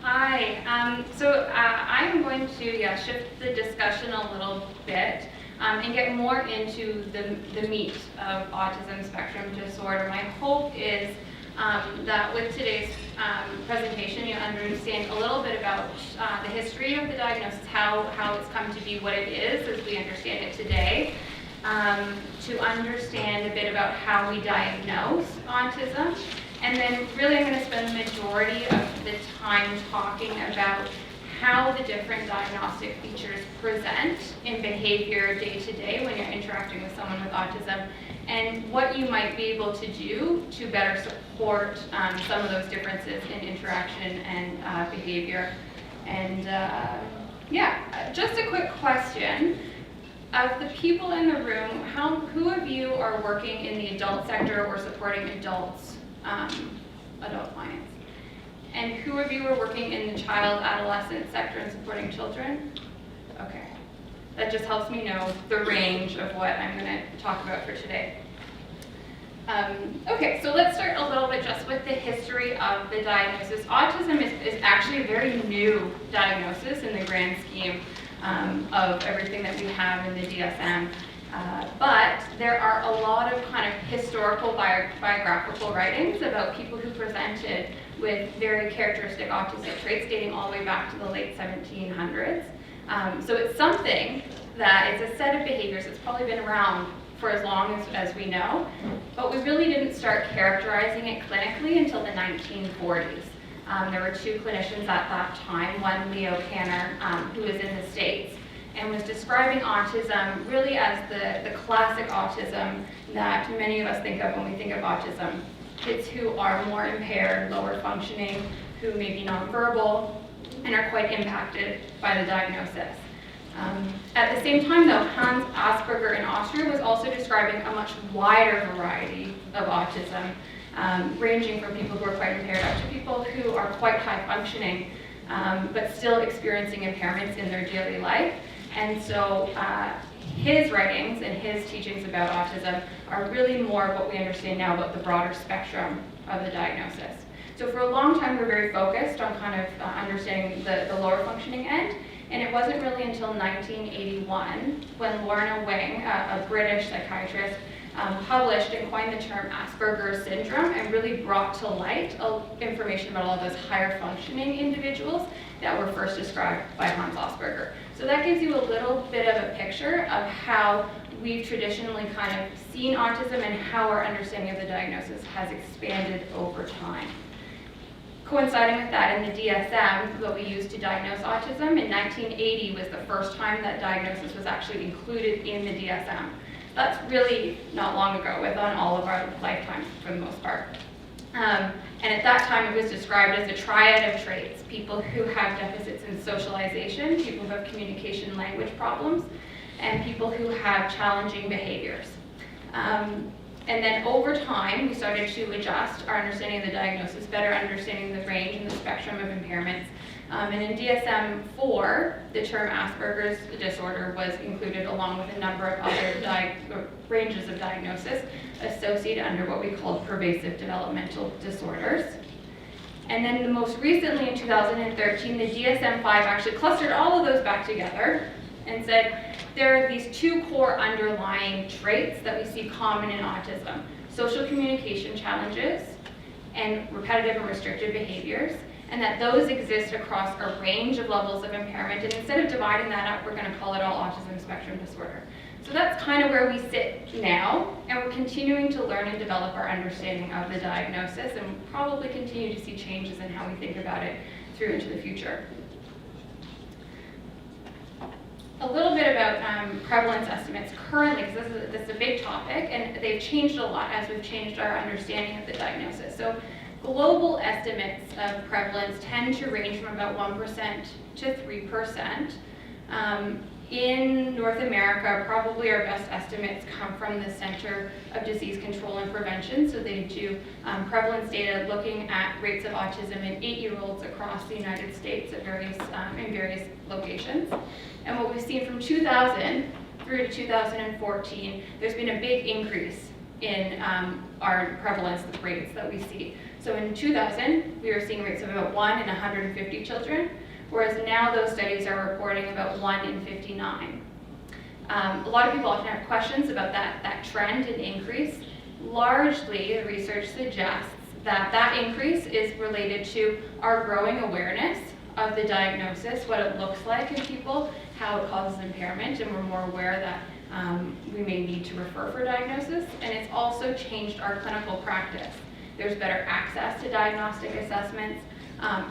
Hi. I'm going to shift the discussion a little bit and get more into the meat of autism spectrum disorder. My hope is that with today's presentation, you understand a little bit about the history of the diagnosis, how it's come to be what it is as we understand it today, to understand a bit about how we diagnose autism, and then really I'm going to spend the majority of the time talking about how the different diagnostic features present in behavior day to day when you're interacting with someone with autism, and what you might be able to do to better support some of those differences in interaction and behavior. And just a quick question. Of the people in the room, who of you are working in the adult sector or supporting adults, adult clients? And who of you are working in the child adolescent sector and supporting children? Okay, that just helps me know the range of what I'm going to talk about for today. Okay, so let's start a little bit just with the history of the diagnosis. Autism is actually a very new diagnosis in the grand scheme of everything that we have in the DSM. But there are a lot of kind of historical biographical writings about people who presented with very characteristic autistic traits dating all the way back to the late 1700s. So it's something that it's a set of behaviors that's probably been around for as long as we know, but we really didn't start characterizing it clinically until the 1940s. There were two clinicians at that time, one Leo Kanner, who was in the States, and was describing autism really as the classic autism that many of us think of when we think of autism. Kids who are more impaired, lower functioning, who may be nonverbal, and are quite impacted by the diagnosis. At the same time, though, Hans Asperger in Austria was also describing a much wider variety of autism, ranging from people who are quite impaired up to people who are quite high functioning, but still experiencing impairments in their daily life. And so his writings and his teachings about autism are really more what we understand now about the broader spectrum of the diagnosis. So for a long time, we were very focused on kind of understanding the lower functioning end. And it wasn't really until 1981 when Lorna Wing, a British psychiatrist, published and coined the term Asperger's syndrome and really brought to light information about all those higher functioning individuals that were first described by Hans Asperger. So that gives you a little bit of a picture of how we've traditionally kind of seen autism and how our understanding of the diagnosis has expanded over time. Coinciding with that, in the DSM, what we use to diagnose autism, in 1980 was the first time that diagnosis was actually included in the DSM. That's really not long ago, within all of our lifetimes for the most part. And at that time it was described as a triad of traits: people who have deficits in socialization, people who have communication language problems, and people who have challenging behaviors. And then over time, we started to adjust our understanding of the diagnosis, better understanding the range and the spectrum of impairments. And in DSM-4, the term Asperger's disorder was included along with a number of other ranges of diagnosis associated under what we called pervasive developmental disorders. And then most recently in 2013, the DSM-5 actually clustered all of those back together and said there are these two core underlying traits that we see common in autism: social communication challenges and repetitive and restricted behaviors, and that those exist across a range of levels of impairment. And instead of dividing that up, we're going to call it all autism spectrum disorder. So that's kind of where we sit now, and we're continuing to learn and develop our understanding of the diagnosis, and we'll probably continue to see changes in how we think about it through into the future. A little bit about prevalence estimates currently, because this is a big topic, and they've changed a lot as we've changed our understanding of the diagnosis. So global estimates of prevalence tend to range from about 1% to 3%. In North America, probably our best estimates come from the Center of Disease Control and Prevention. So they do prevalence data looking at rates of autism in 8-year-olds across the United States at in various locations. And what we've seen from 2000 through to 2014, there's been a big increase in our prevalence rates that we see. So in 2000, we were seeing rates of about 1 in 150 children, whereas now those studies are reporting about 1 in 59. A lot of people often have questions about that trend and increase. Largely, the research suggests that that increase is related to our growing awareness of the diagnosis, what it looks like in people, how it causes impairment, and we're more aware that we may need to refer for diagnosis. And it's also changed our clinical practice. There's better access to diagnostic assessments,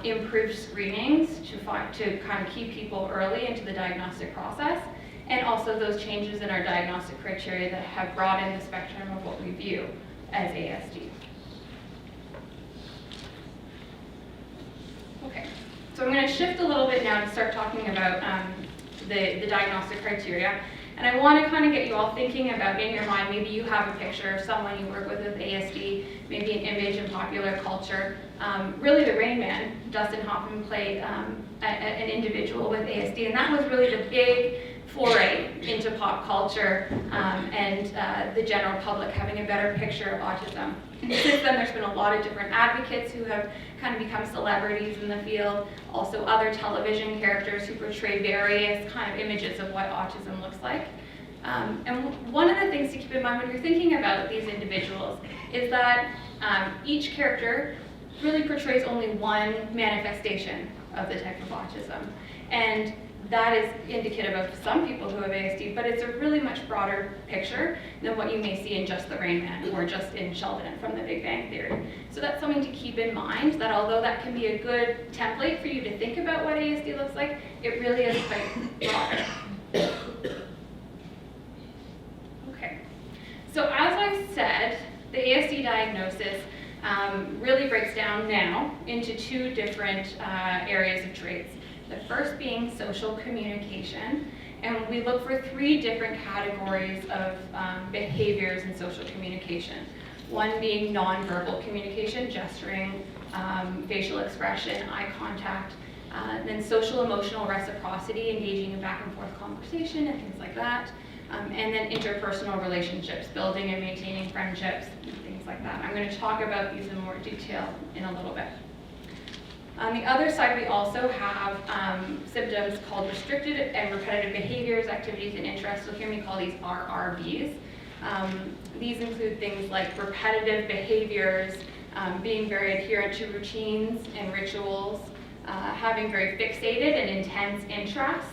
improved screenings to kind of keep people early into the diagnostic process, and also those changes in our diagnostic criteria that have broadened the spectrum of what we view as ASD. Okay, so I'm going to shift a little bit now to start talking about the diagnostic criteria. And I want to kind of get you all thinking about, in your mind, maybe you have a picture of someone you work with ASD, maybe an image in popular culture. Really, the Rain Man, Dustin Hoffman, played an individual with ASD, and that was really the big foray into pop culture and the general public having a better picture of autism. And since then, there's been a lot of different advocates who have kind of become celebrities in the field, also other television characters who portray various kind of images of what autism looks like. And one of the things to keep in mind when you're thinking about these individuals is that each character really portrays only one manifestation of the type of autism. And that is indicative of some people who have ASD, but it's a really much broader picture than what you may see in just the Rain Man or just in Sheldon from the Big Bang Theory. So that's something to keep in mind, that although that can be a good template for you to think about what ASD looks like, it really is quite broader. Okay, so as I said, the ASD diagnosis really breaks down now into two different areas of traits. The first being social communication, and we look for three different categories of behaviors in social communication. One being nonverbal communication, gesturing, facial expression, eye contact, then social emotional reciprocity, engaging in back and forth conversation and things like that, and then interpersonal relationships, building and maintaining friendships, and things like that. I'm going to talk about these in more detail in a little bit. On the other side, we also have symptoms called restricted and repetitive behaviors, activities, and interests. So here we call these RRBs. These include things like repetitive behaviors, being very adherent to routines and rituals, having very fixated and intense interests,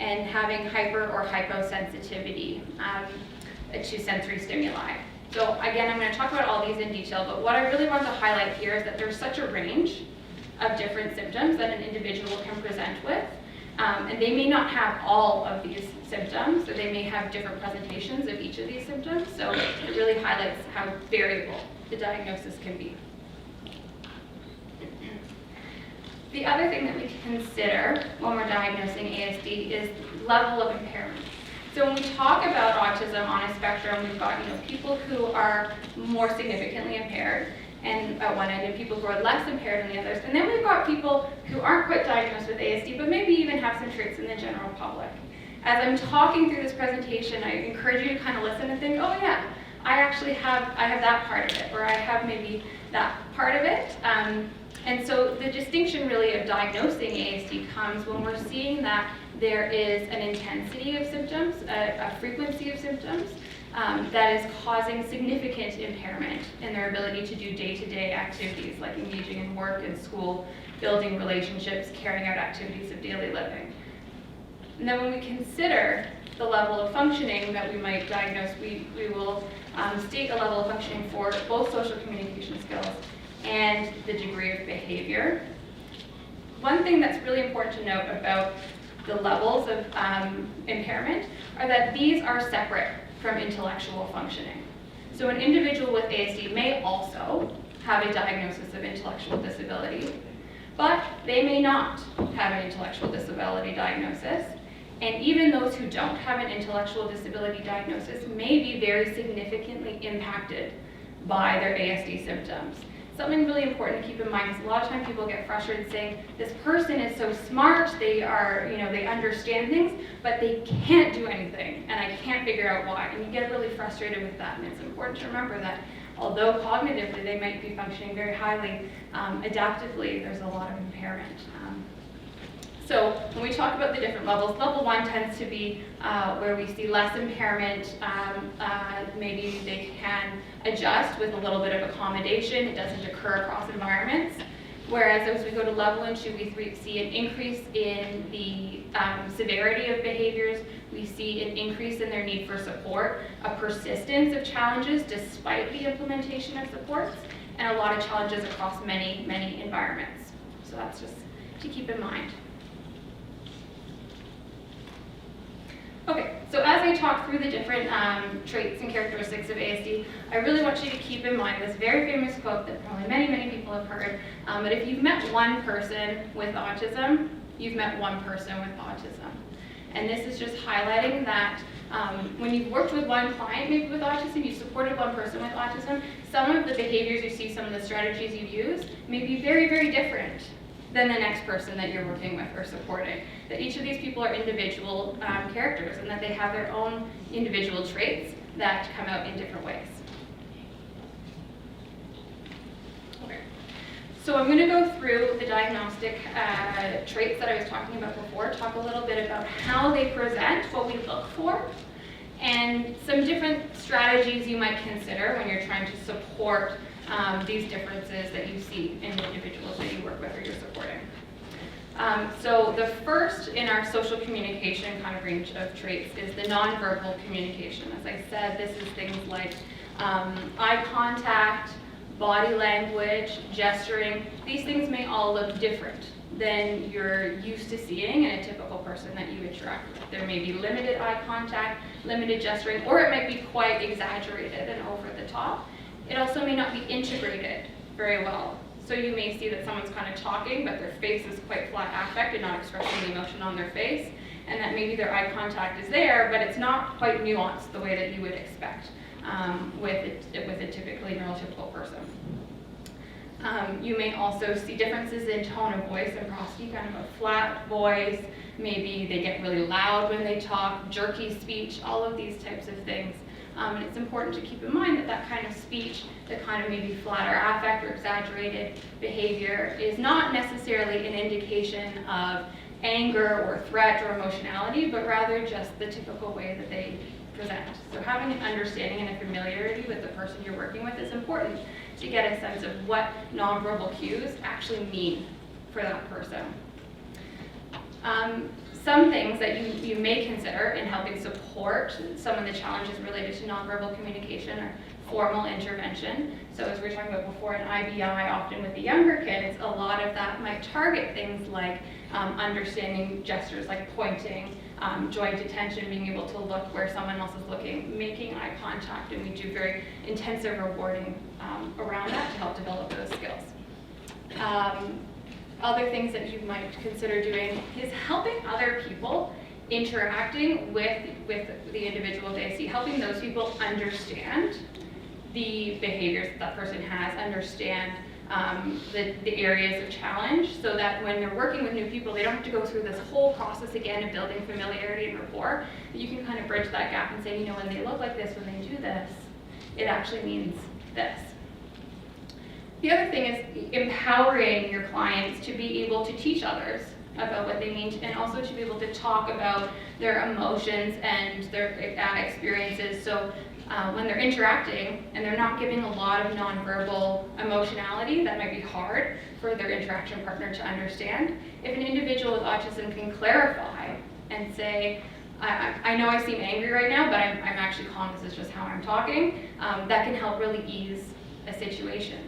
and having hyper or hyposensitivity to sensory stimuli. So again, I'm going to talk about all these in detail, but what I really want to highlight here is that there's such a range of different symptoms that an individual can present with. And they may not have all of these symptoms, or they may have different presentations of each of these symptoms, so it really highlights how variable the diagnosis can be. The other thing that we consider when we're diagnosing ASD is level of impairment. So when we talk about autism on a spectrum, we've got people who are more significantly impaired, and at one end, and people who are less impaired than the others. And then we've got people who aren't quite diagnosed with ASD, but maybe even have some traits in the general public. As I'm talking through this presentation, I encourage you to kind of listen and think, oh yeah, I have that part of it, or I have maybe that part of it. And so the distinction really of diagnosing ASD comes when we're seeing that there is an intensity of symptoms, a frequency of symptoms, that is causing significant impairment in their ability to do day-to-day activities like engaging in work and school, building relationships, carrying out activities of daily living. And then when we consider the level of functioning that we might diagnose, we will state a level of functioning for both social communication skills and the degree of behavior. One thing that's really important to note about the levels of impairment are that these are separate from intellectual functioning. So an individual with ASD may also have a diagnosis of intellectual disability, but they may not have an intellectual disability diagnosis. And even those who don't have an intellectual disability diagnosis may be very significantly impacted by their ASD symptoms. Something really important to keep in mind is a lot of times people get frustrated saying, this person is so smart, they understand things, but they can't do anything, and I can't figure out why. And you get really frustrated with that, and it's important to remember that although cognitively they might be functioning very highly, adaptively there's a lot of impairment. So when we talk about the different levels, level 1 tends to be where we see less impairment. Maybe they can adjust with a little bit of accommodation. It doesn't occur across environments. Whereas as we go to level 1 and 2, we see an increase in the severity of behaviors. We see an increase in their need for support, a persistence of challenges despite the implementation of supports, and a lot of challenges across many, many environments. So that's just to keep in mind. Okay, so as I talk through the different traits and characteristics of ASD, I really want you to keep in mind this very famous quote that probably many, many people have heard, but if you've met one person with autism, you've met one person with autism. And this is just highlighting that when you've worked with one client maybe with autism, you've supported one person with autism, some of the behaviors you see, some of the strategies you use may be very, very different than the next person that you're working with or supporting. That each of these people are individual characters and that they have their own individual traits that come out in different ways. Okay. So I'm going to go through the diagnostic traits that I was talking about before, talk a little bit about how they present, what we look for, and some different strategies you might consider when you're trying to support these differences that you see in the individuals that you work with or you're supporting. So the first in our social communication kind of range of traits is the nonverbal communication. As I said, this is things like eye contact, body language, gesturing. These things may all look different than you're used to seeing in a typical person that you interact with. There may be limited eye contact, limited gesturing, or it might be quite exaggerated and over the top. It also may not be integrated very well. So you may see that someone's kind of talking, but their face is quite flat affect and not expressing the emotion on their face, and that maybe their eye contact is there, but it's not quite nuanced the way that you would expect with a typically neurotypical person. You may also see differences in tone of voice and prosody, kind of a flat voice, maybe they get really loud when they talk, jerky speech, all of these types of things. And it's important to keep in mind that that kind of speech, the kind of maybe flatter affect or exaggerated behavior is not necessarily an indication of anger or threat or emotionality, but rather just the typical way that they present. So having an understanding and a familiarity with the person you're working with is important to get a sense of what nonverbal cues actually mean for that person. Some things that you may consider in helping support some of the challenges related to nonverbal communication are formal intervention. So as we were talking about before in IBI, often with the younger kids, a lot of that might target things like understanding gestures like pointing, joint attention, being able to look where someone else is looking, making eye contact, and we do very intensive rewarding around that to help develop those skills. Other things that you might consider doing is helping other people interacting with the individual they see, helping those people understand the behaviors that person has, understand the areas of challenge, so that when they're working with new people, they don't have to go through this whole process again of building familiarity and rapport. But you can kind of bridge that gap and say, you know, when they look like this, when they do this, it actually means this. The other thing is empowering your clients to be able to teach others about what they mean, and also to be able to talk about their emotions and their experiences. So when they're interacting and they're not giving a lot of nonverbal emotionality, that might be hard for their interaction partner to understand. If an individual with autism can clarify and say, I know I seem angry right now, but I'm actually calm, this is just how I'm talking, that can help really ease a situation.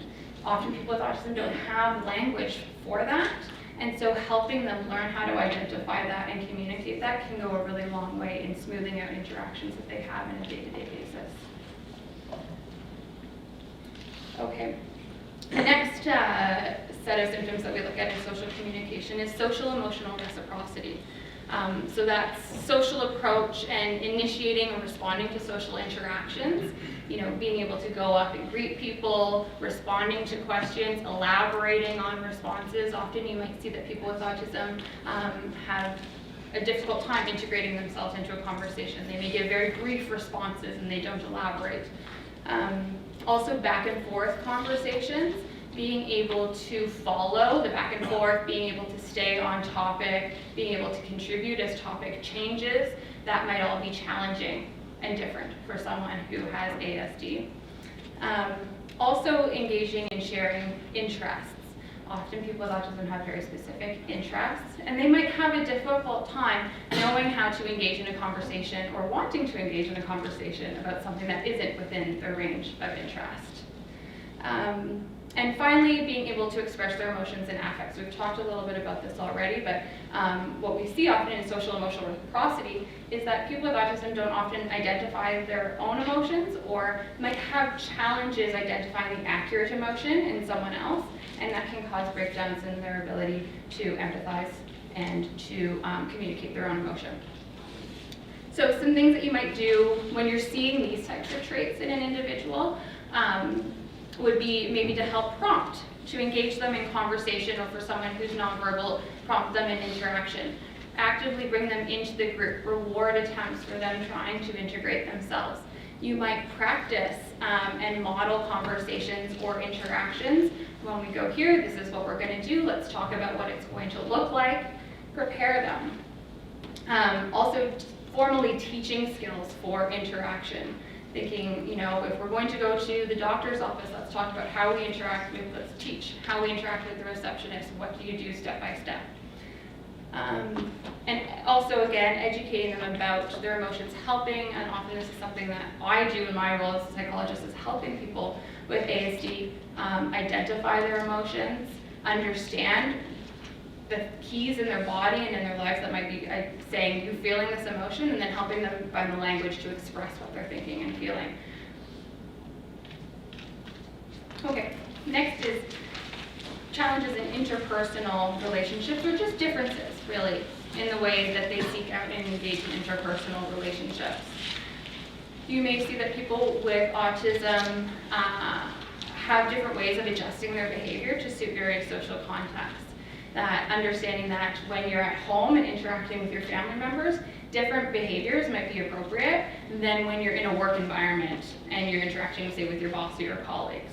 Often people with autism don't have language for that, and so helping them learn how to identify that and communicate that can go a really long way in smoothing out interactions that they have in a day-to-day basis. Okay. The next set of symptoms that we look at in social communication is social emotional reciprocity. So that's social approach and initiating and responding to social interactions, you know, being able to go up and greet people, responding to questions, elaborating on responses. Often you might see that people with autism have a difficult time integrating themselves into a conversation. They may give very brief responses and they don't elaborate. Also back and forth conversations, being able to follow the back and forth, being able to stay on topic, being able to contribute as topic changes, that might all be challenging and different for someone who has ASD. Also engaging in sharing interests. Often people with autism have very specific interests, and they might have a difficult time knowing how to engage in a conversation or wanting to engage in a conversation about something that isn't within their range of interest. And finally, being able to express their emotions and affects. We've talked a little bit about this already, but what we see often in social emotional reciprocity is that people with autism don't often identify their own emotions or might have challenges identifying the accurate emotion in someone else, and that can cause breakdowns in their ability to empathize and to communicate their own emotion. So some things that you might do when you're seeing these types of traits in an individual would be maybe to help prompt, to engage them in conversation, or for someone who's nonverbal, prompt them in interaction. Actively bring them into the group, reward attempts for them trying to integrate themselves. You might practice and model conversations or interactions. When we go here, this is what we're going to do. Let's talk about what it's going to look like. Prepare them. Also, formally teaching skills for interaction. Thinking, you know, if we're going to go to the doctor's office, let's talk about how we interact with, let's teach how we interact with the receptionist. What do you do step by step? And also, again, educating them about their emotions, helping, and often this is something that I do in my role as a psychologist, is helping people with ASD identify their emotions, understand the keys in their body and in their lives that might be saying, you feeling this emotion, and then helping them find the language to express what they're thinking and feeling. Okay, next is challenges in interpersonal relationships, or just differences, really, in the way that they seek out and engage in interpersonal relationships. You may see that people with autism have different ways of adjusting their behavior to suit various social contexts. That understanding that when you're at home and interacting with your family members, different behaviors might be appropriate than when you're in a work environment and you're interacting, say, with your boss or your colleagues.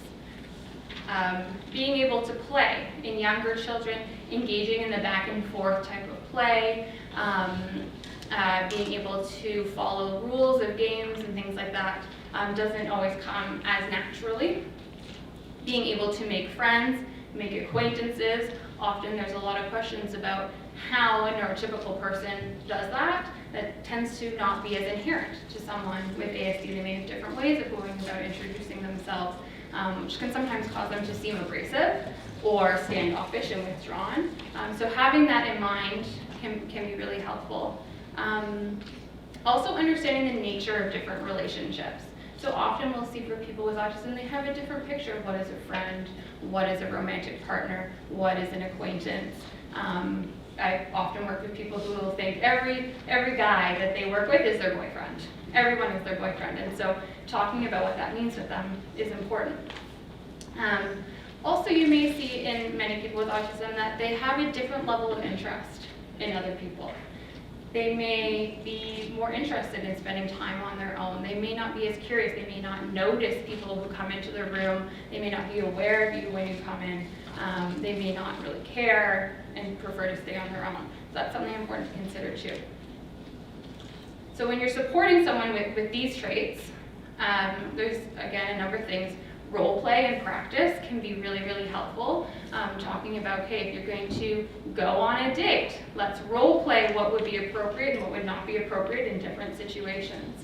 Being able to play in younger children, engaging in the back and forth type of play, being able to follow rules of games and things like that doesn't always come as naturally. Being able to make friends, make acquaintances. Often there's a lot of questions about how a neurotypical person does that. That tends to not be as inherent to someone with ASD. They may have different ways of going about introducing themselves, which can sometimes cause them to seem abrasive or standoffish and withdrawn. So having that in mind can be really helpful. Also understanding the nature of different relationships. So often we'll see for people with autism, they have a different picture of what is a friend, what is a romantic partner, what is an acquaintance. I often work with people who will think every guy that they work with is their boyfriend. Everyone is their boyfriend, and so talking about what that means with them is important. Also, you may see in many people with autism that they have a different level of interest in other people. They may be more interested in spending time on their own. They may not be as curious. They may not notice people who come into the room. They may not be aware of you when you come in. They may not really care and prefer to stay on their own. So that's something important to consider too. So when you're supporting someone with these traits, there's, again, a number of things. Role play and practice can be really, really helpful. Talking about, okay, if you're going to go on a date, let's role play what would be appropriate and what would not be appropriate in different situations.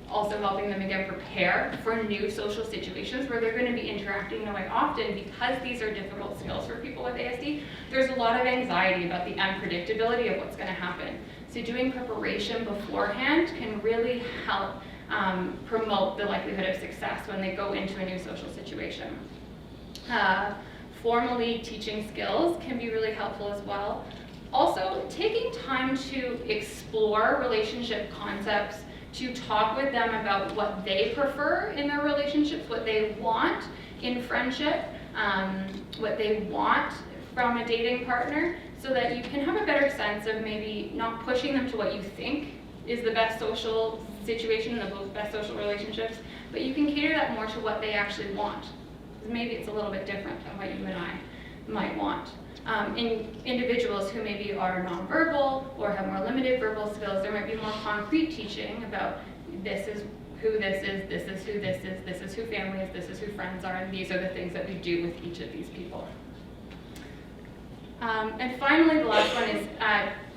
Also helping them, again, prepare for new social situations where they're going to be interacting in a way. Often, because these are difficult skills for people with ASD, there's a lot of anxiety about the unpredictability of what's going to happen. So doing preparation beforehand can really help promote the likelihood of success when they go into a new social situation. Formally teaching skills can be really helpful as well. Also, taking time to explore relationship concepts, to talk with them about what they prefer in their relationships, what they want in friendship, what they want from a dating partner, so that you can have a better sense of maybe not pushing them to what you think is the best social situation and the best social relationships, but you can cater that more to what they actually want. Maybe it's a little bit different than what you and I might want. In individuals who maybe are nonverbal or have more limited verbal skills, there might be more concrete teaching about this is who this is who this is who family is, this is who friends are, and these are the things that we do with each of these people. And finally, the last one is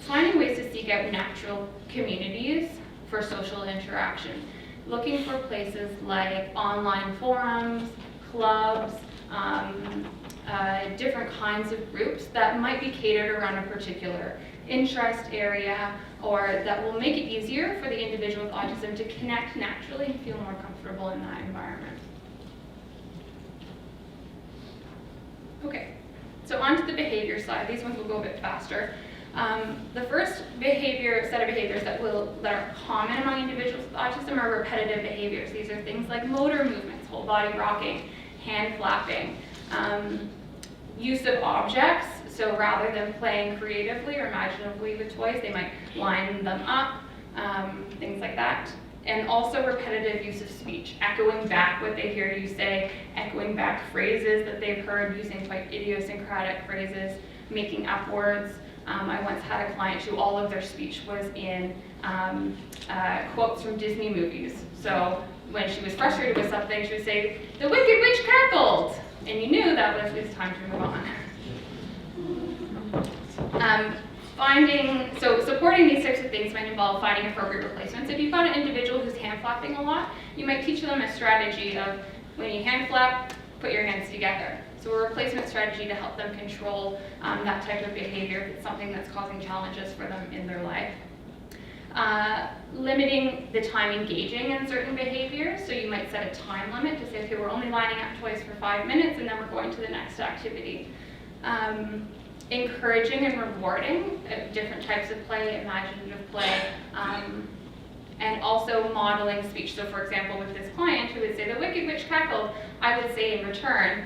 finding ways to seek out natural communities for social interaction. Looking for places like online forums, clubs, different kinds of groups that might be catered around a particular interest area, or that will make it easier for the individual with autism to connect naturally and feel more comfortable in that environment. Okay, so on to the behavior side. These ones will go a bit faster. The first set of behaviors that are common among individuals with autism are repetitive behaviors. These are things like motor movements, whole body rocking, hand flapping, use of objects. So rather than playing creatively or imaginatively with toys, they might line them up, things like that. And also repetitive use of speech, echoing back what they hear you say, echoing back phrases that they've heard, using quite idiosyncratic phrases, making up words. I once had a client who all of their speech was in quotes from Disney movies. So when she was frustrated with something, she would say, "The Wicked Witch cackled!" And you knew that was it was time to move on. Supporting these types of things might involve finding appropriate replacements. If you've got an individual who's hand flapping a lot, you might teach them a strategy of when you hand flap, put your hands together. So a replacement strategy to help them control that type of behavior if it's something that's causing challenges for them in their life. Limiting the time engaging in certain behaviors. So you might set a time limit to say, okay, we're only lining up toys for 5 minutes and then we're going to the next activity. Encouraging and rewarding different types of play, imaginative play, and also modeling speech. So for example, with this client who would say, "The Wicked Witch cackled," I would say in return,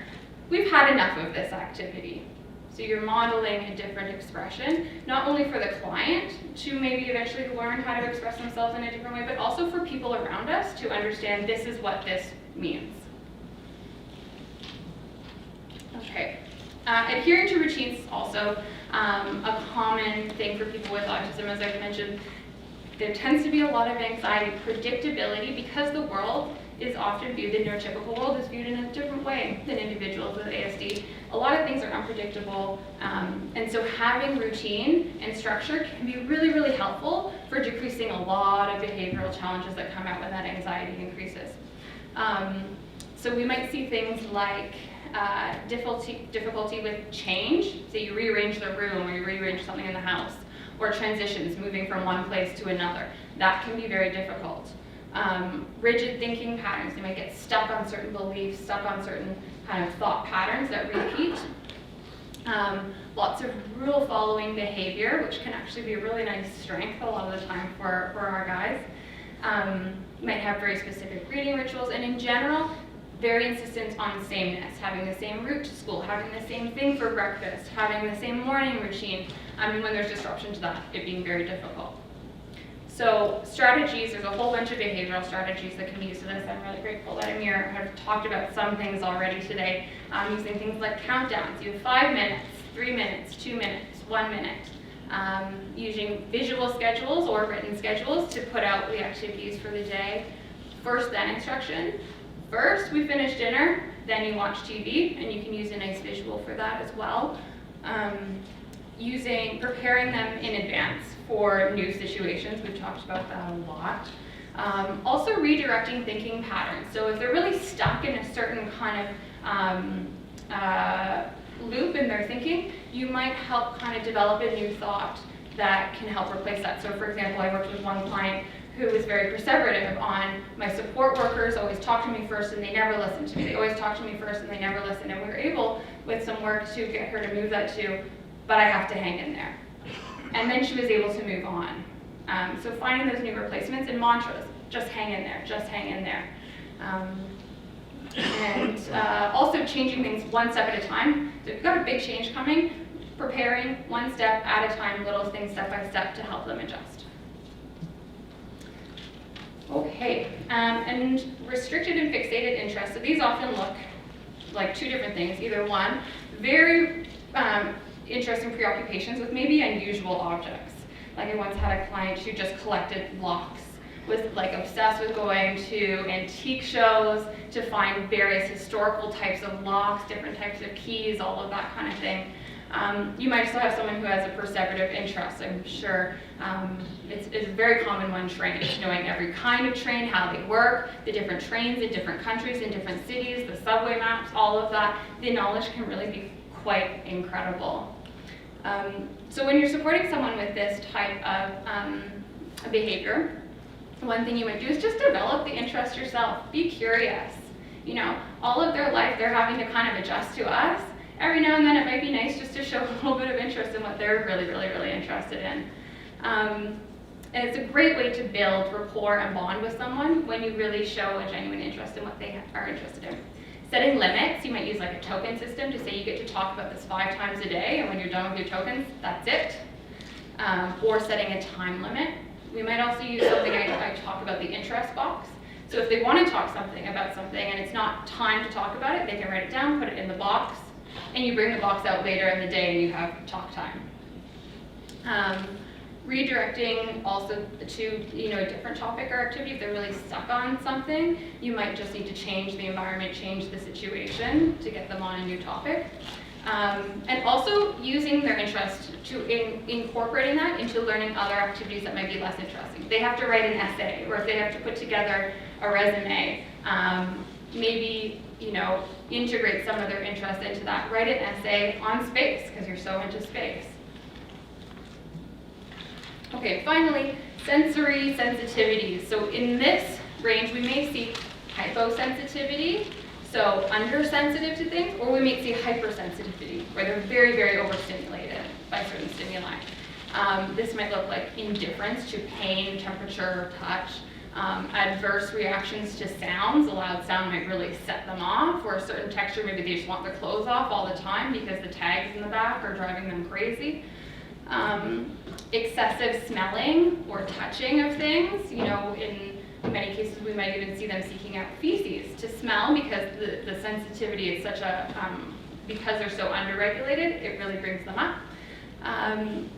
"We've had enough of this activity." So you're modeling a different expression, not only for the client to maybe eventually learn how to express themselves in a different way, but also for people around us to understand this is what this means. Okay. Adhering to routines is also a common thing for people with autism. As I've mentioned, there tends to be a lot of anxiety, predictability, because the world is often viewed, the neurotypical world is viewed in a different way than individuals with ASD. A lot of things are unpredictable, and so having routine and structure can be really, really helpful for decreasing a lot of behavioral challenges that come out when that anxiety increases. So we might see things like difficulty with change, so you rearrange the room or you rearrange something in the house, or transitions, moving from one place to another. That can be very difficult. Rigid thinking patterns, they might get stuck on certain beliefs, stuck on certain kind of thought patterns that repeat. Lots of rule following behavior, which can actually be a really nice strength a lot of the time for our guys. Might have very specific reading rituals, and in general, very insistent on sameness, having the same route to school, having the same thing for breakfast, having the same morning routine, and when there's disruption to that, it being very difficult. So strategies, there's a whole bunch of behavioral strategies that can be used for this. I'm really grateful that Amir have talked about some things already today, using things like countdowns. You have 5 minutes, 3 minutes, 2 minutes, 1 minute. Using visual schedules or written schedules to put out the activities for the day. First, then instruction. First, we finish dinner, then you watch TV, and you can use a nice visual for that as well. Preparing them in advance for new situations. We've talked about that a lot. Also redirecting thinking patterns. So if they're really stuck in a certain kind of loop in their thinking, you might help kind of develop a new thought that can help replace that. So for example, I worked with one client who was very perseverative on, my support workers always talk to me first and they never listen to me. They always talk to me first and they never listen. And we were able, with some work, to get her to move that to, but I have to hang in there. And then she was able to move on. So finding those new replacements and mantras, just hang in there, just hang in there. Also changing things one step at a time. So if you've got a big change coming, preparing one step at a time, little things step by step to help them adjust. Okay, and restricted and fixated interests. So these often look like two different things. Either one, very interesting preoccupations with maybe unusual objects. Like I once had a client who just collected locks, was like obsessed with going to antique shows to find various historical types of locks, different types of keys, all of that kind of thing. You might still have someone who has a perceptive interest. I'm sure it's a very common one, trains, knowing every kind of train, how they work, the different trains in different countries, in different cities, the subway maps, all of that. The knowledge can really be quite incredible. So when you're supporting someone with this type of a behavior, one thing you might do is just develop the interest yourself. Be curious. You know, all of their life they're having to kind of adjust to us. Every now and then it might be nice just to show a little bit of interest in what they're really interested in. And it's a great way to build rapport and bond with someone when you really show a genuine interest in what they are interested in. Setting limits, you might use like a token system to say you get to talk about this 5 times a day, and when you're done with your tokens, that's it. Or setting a time limit. We might also use something I talk about, the interest box. So if they want to talk about something and it's not time to talk about it, they can write it down, put it in the box, and you bring the box out later in the day and you have talk time. Redirecting also to a different topic or activity. If they're really stuck on something, you might just need to change the environment, change the situation to get them on a new topic. And also using their interest to incorporating that into learning other activities that might be less interesting. If they have to write an essay, or if they have to put together a resume, maybe integrate some of their interest into that. Write an essay on space because you're so into space. Okay, finally, sensory sensitivities. So in this range, we may see hyposensitivity, so undersensitive to things, or we may see hypersensitivity, where they're very overstimulated by certain stimuli. This might look like indifference to pain, temperature, touch, adverse reactions to sounds. A loud sound might really set them off, or a certain texture, maybe they just want their clothes off all the time because the tags in the back are driving them crazy. Excessive smelling or touching of things. In many cases we might even see them seeking out feces to smell because the sensitivity is such a, because they're so underregulated, it really brings them up.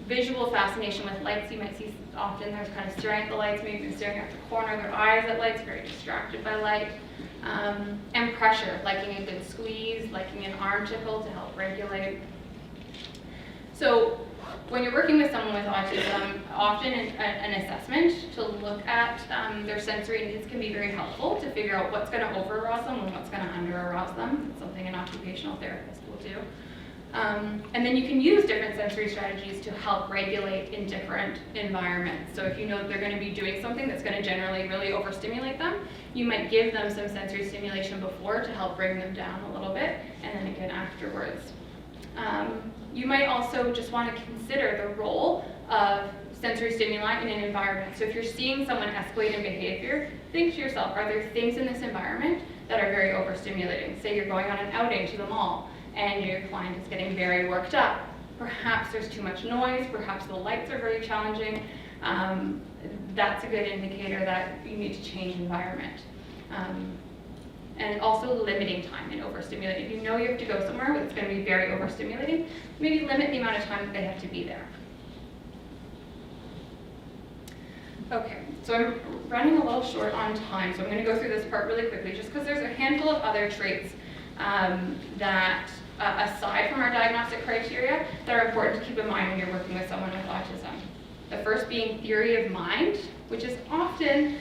Visual fascination with lights. You might see often they're kind of staring at the lights, maybe even staring at the corner of their eyes at lights, very distracted by light. And pressure, liking a good squeeze, liking an arm tickle to help regulate. So when you're working with someone with autism, often an assessment to look at their sensory needs can be very helpful to figure out what's going to over-arouse them and what's going to under-arouse them. It's something an occupational therapist will do. And then you can use different sensory strategies to help regulate in different environments. So if you know that they're going to be doing something that's going to generally really overstimulate them, you might give them some sensory stimulation before to help bring them down a little bit, and then again afterwards. You might also just want to consider the role of sensory stimuli in an environment. So if you're seeing someone escalate in behavior, think to yourself, are there things in this environment that are very overstimulating? Say you're going on an outing to the mall and your client is getting very worked up. Perhaps there's too much noise, perhaps the lights are very challenging. That's a good indicator that you need to change environment. And also limiting time in overstimulating. If you know you have to go somewhere that's going to be very overstimulating, maybe limit the amount of time that they have to be there. Okay, so I'm running a little short on time, so I'm going to go through this part really quickly just because there's a handful of other traits that, aside from our diagnostic criteria, that are important to keep in mind when you're working with someone with autism. The first being theory of mind, which is often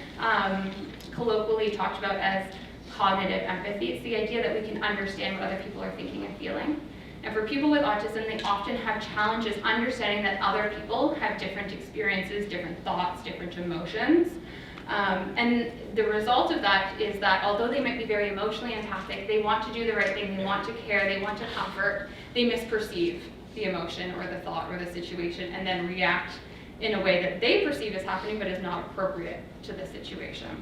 colloquially talked about as cognitive empathy. It's the idea that we can understand what other people are thinking and feeling. And for people with autism, they often have challenges understanding that other people have different experiences, different thoughts, different emotions. And the result of that is that although they might be very emotionally empathic, they want to do the right thing, they want to care, they want to comfort, they misperceive the emotion or the thought or the situation and then react in a way that they perceive as happening but is not appropriate to the situation.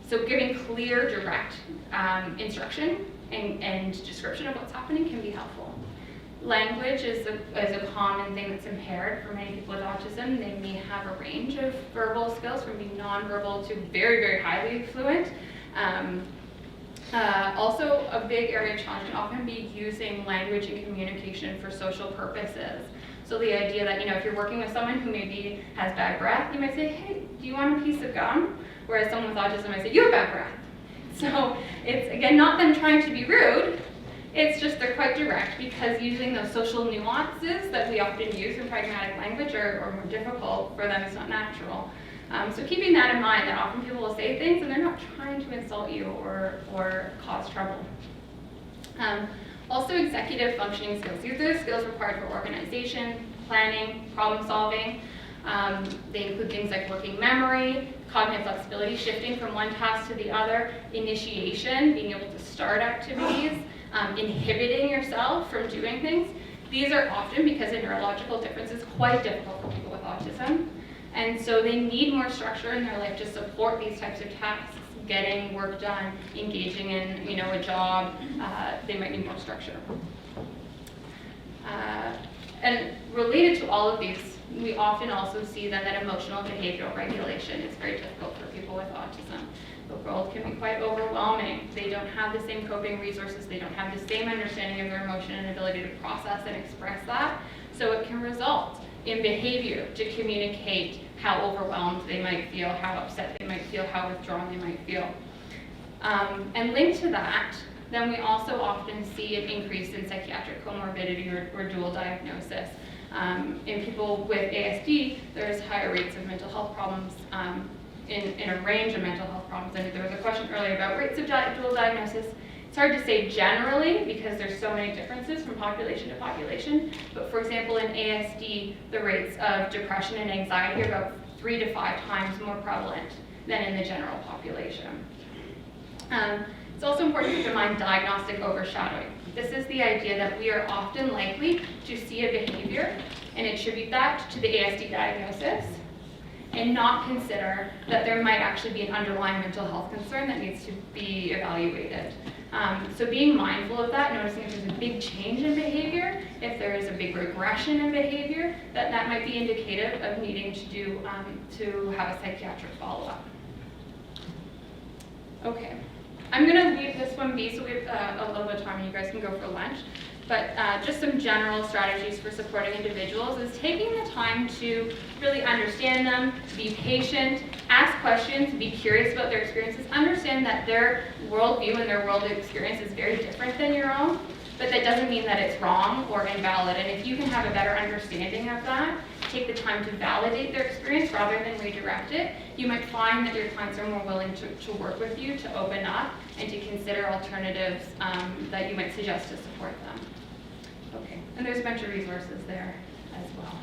So giving clear, direct instruction and description of what's happening can be helpful. Language is a common thing that's impaired for many people with autism. They may have a range of verbal skills from being nonverbal to very, very highly fluent. Also, a big area of challenge can often be using language and communication for social purposes. So the idea that, if you're working with someone who maybe has bad breath, you might say, hey, do you want a piece of gum? Whereas someone with autism might say, you have bad breath. So it's, again, not them trying to be rude, it's just they're quite direct, because using those social nuances that we often use in pragmatic language are more difficult for them. It's not natural. So keeping that in mind, that often people will say things and they're not trying to insult you or cause trouble. Also, executive functioning skills. These are the skills required for organization, planning, problem solving. They include things like working memory, cognitive flexibility, shifting from one task to the other, initiation, being able to start activities, inhibiting yourself from doing things. These are often, because of neurological differences, quite difficult for people with autism. And so they need more structure in their life to support these types of tasks, getting work done, engaging in a job. They might need more structure. And related to all of these, we often also see that emotional behavioral regulation is very difficult for people with autism. The world can be quite overwhelming. They don't have the same coping resources. They don't have the same understanding of their emotion and ability to process and express that. So it can result in behavior to communicate how overwhelmed they might feel, how upset they might feel, how withdrawn they might feel. And linked to that, then we also often see an increase in psychiatric comorbidity or dual diagnosis. In people with ASD, there's higher rates of mental health problems in a range of mental health problems. And there was a question earlier about rates of dual diagnosis. It's hard to say generally because there's so many differences from population to population. But for example, in ASD, the rates of depression and anxiety are about 3 to 5 times more prevalent than in the general population. It's also important to keep in mind diagnostic overshadowing. This is the idea that we are often likely to see a behavior and attribute that to the ASD diagnosis and not consider that there might actually be an underlying mental health concern that needs to be evaluated. So being mindful of that, noticing if there's a big change in behavior, if there is a big regression in behavior, that might be indicative of needing to have a psychiatric follow-up. Okay, I'm going to leave this one be so we have a little bit of time and you guys can go for lunch. But just some general strategies for supporting individuals is taking the time to really understand them, be patient, ask questions, be curious about their experiences, understand that their worldview and their world experience is very different than your own, but that doesn't mean that it's wrong or invalid. And if you can have a better understanding of that, take the time to validate their experience rather than redirect it, you might find that your clients are more willing to work with you, to open up, and to consider alternatives that you might suggest to support them. Okay, and there's a bunch of resources there as well.